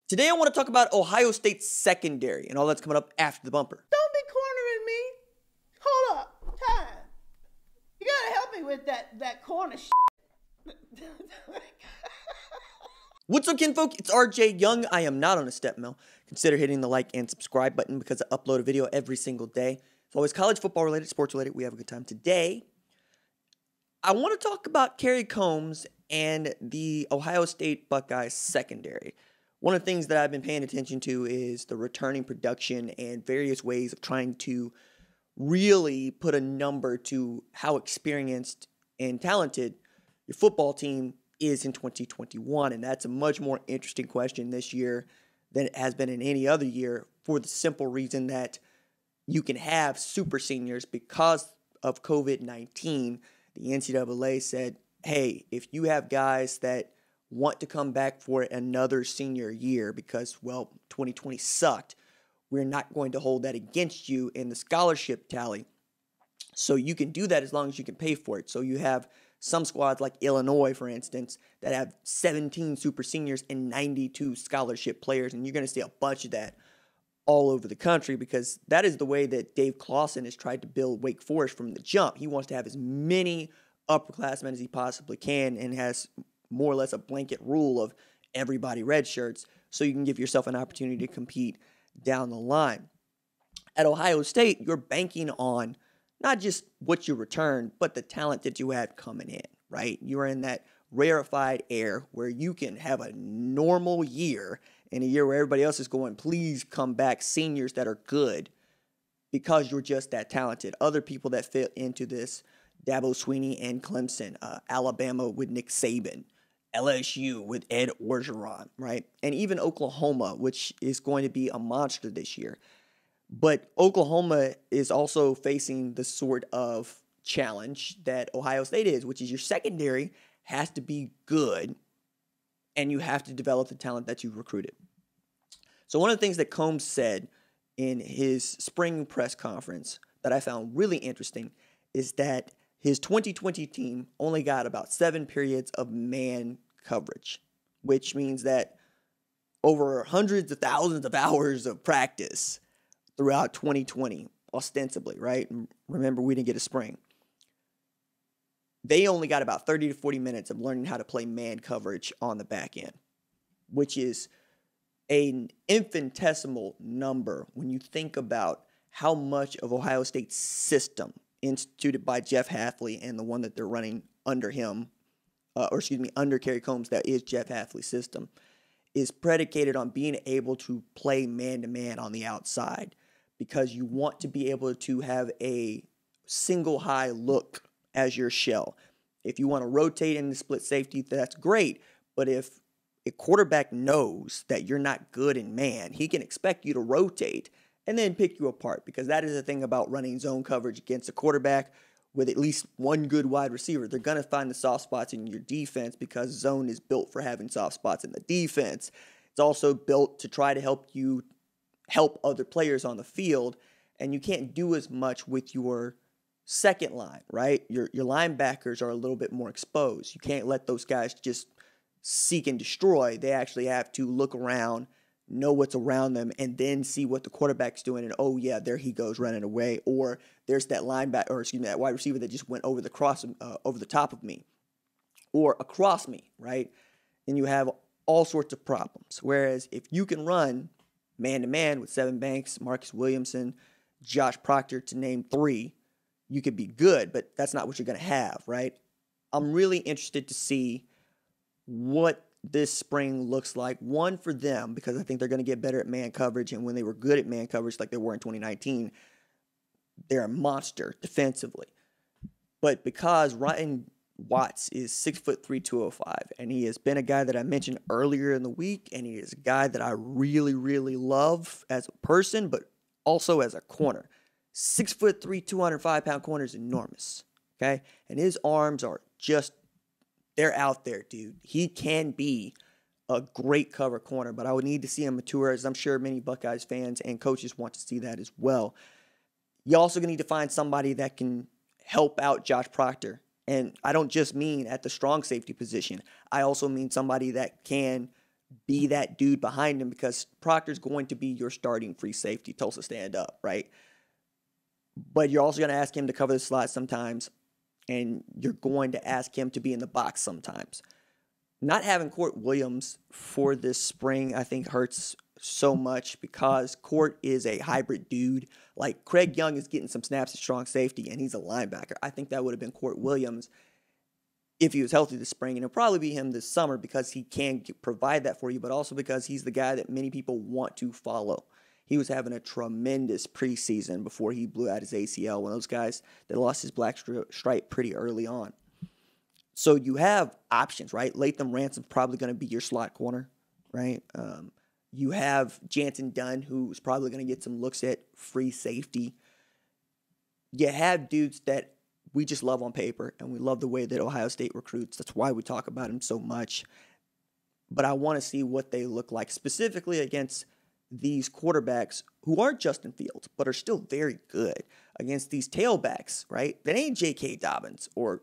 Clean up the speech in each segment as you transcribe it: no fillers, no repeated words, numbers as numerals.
Today I want to talk about Ohio State's secondary and all that's coming up after the bumper. Don't be cornering me. Hold up. Time. You gotta help me with that corner What's up, kinfolk? It's RJ Young. I am not on a step mill. Consider hitting the like and subscribe button because I upload a video every single day. It's always college football related, sports related. We have a good time. Today, I want to talk about Kerry Combs and the Ohio State Buckeyes secondary. One of the things that I've been paying attention to is the returning production and various ways of trying to really put a number to how experienced and talented your football team is in 2021. And that's a much more interesting question this year than it has been in any other year, for the simple reason that you can have super seniors because of COVID-19. The NCAA said, hey, if you have guys that want to come back for another senior year because, well, 2020 sucked, we're not going to hold that against you in the scholarship tally. So you can do that as long as you can pay for it. So you have some squads like Illinois, for instance, that have 17 super seniors and 92 scholarship players, and you're going to see a bunch of that all over the country because that is the way that Dave Clawson has tried to build Wake Forest from the jump. He wants to have as many upperclassmen as he possibly can and has more or less a blanket rule of everybody red shirts so you can give yourself an opportunity to compete down the line. At Ohio State, you're banking on not just what you return, but the talent that you had coming in, right? You're in that rarefied air where you can have a normal year in a year where everybody else is going, please come back, seniors that are good, because you're just that talented. Other people that fit into this, Dabo Swinney and Clemson, Alabama with Nick Saban, LSU with Ed Orgeron, right? And even Oklahoma, which is going to be a monster this year. But Oklahoma is also facing the sort of challenge that Ohio State is, which is your secondary has to be good and you have to develop the talent that you've recruited. So one of the things that Combs said in his spring press conference that I found really interesting is that his 2020 team only got about 7 periods of man coverage, which means that over hundreds of thousands of hours of practice throughout 2020, ostensibly, right? And remember, we didn't get a spring. They only got about 30 to 40 minutes of learning how to play man coverage on the back end, which is an infinitesimal number when you think about how much of Ohio State's system, instituted by Jeff Hafley and the one that they're running under him, under Kerry Combs, that is Jeff Hafley's system, is predicated on being able to play man-to-man on the outside because you want to be able to have a single high look as your shell. If you want to rotate into split safety, that's great, but if a quarterback knows that you're not good in man, he can expect you to rotate and then pick you apart, because that is the thing about running zone coverage against a quarterback with at least one good wide receiver. They're going to find the soft spots in your defense because zone is built for having soft spots in the defense. It's also built to try to help you help other players on the field, and you can't do as much with your second line, right? Your linebackers are a little bit more exposed. You can't let those guys just seek and destroy. They actually have to look around, know what's around them, and then see what the quarterback's doing, and oh yeah, there he goes running away, or there's that that wide receiver that just went over the top of me, or across me, right? And you have all sorts of problems. Whereas if you can run man-to-man with Sevyn Banks, Marcus Williamson, Josh Proctor, to name 3, you could be good, but that's not what you're going to have, right? I'm really interested to see what this spring looks like. One, for them, because I think they're going to get better at man coverage, and when they were good at man coverage like they were in 2019, they're a monster defensively. But because Ryan Watts is 6'3", 205, and he has been a guy that I mentioned earlier in the week, and he is a guy that I really, really love as a person, but also as a corner. 6'3", 205-pound corner is enormous, okay? And his arms are just, they're out there, dude. He can be a great cover corner, but I would need to see him mature, as I'm sure many Buckeyes fans and coaches want to see that as well. You also need to find somebody that can help out Josh Proctor. And I don't just mean at the strong safety position. I also mean somebody that can be that dude behind him because Proctor's going to be your starting free safety, Tulsa stand up, right? But you're also going to ask him to cover the slot sometimes, and you're going to ask him to be in the box sometimes. Not having Court Williams for this spring, I think, hurts so much because Court is a hybrid dude. Like, Craig Young is getting some snaps at strong safety, and he's a linebacker. I think that would have been Court Williams if he was healthy this spring, and it'll probably be him this summer because he can provide that for you, but also because he's the guy that many people want to follow. He was having a tremendous preseason before he blew out his ACL, one of those guys that lost his black stripe pretty early on. So you have options, right? Latham Ransom's probably going to be your slot corner, right? You have Jansen Dunn, who's probably going to get some looks at free safety. You have dudes that we just love on paper, and we love the way that Ohio State recruits. That's why we talk about him so much. But I want to see what they look like, specifically against these quarterbacks who aren't Justin Fields, but are still very good, against these tailbacks, right? That ain't J.K. Dobbins, or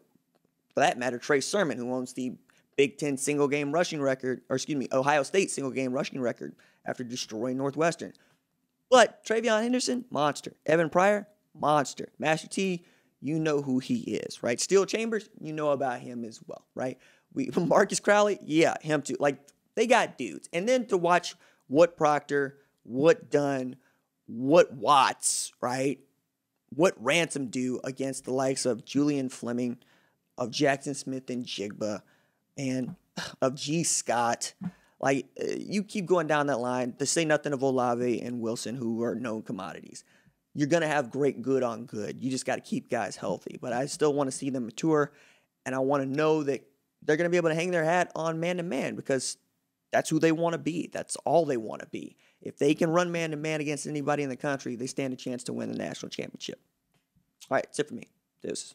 for that matter, Trey Sermon, who owns the Big Ten single-game rushing record, Ohio State single-game rushing record after destroying Northwestern. But Travion Henderson, monster. Evan Pryor, monster. Master T, you know who he is, right? Steel Chambers, you know about him as well, right? Marcus Crowley, yeah, him too. Like, they got dudes. And then to watch what Proctor, what Dunn, what Watts, right? What Ransom do against the likes of Julian Fleming, of Jackson Smith and Jigba, and of G. Scott. Like, you keep going down that line, to say nothing of Olave and Wilson, who are known commodities. You're going to have great good on good. You just got to keep guys healthy. But I still want to see them mature, and I want to know that they're going to be able to hang their hat on man-to-man because that's who they want to be. That's all they want to be. If they can run man-to-man against anybody in the country, they stand a chance to win the national championship. All right, that's it for me. Deuces.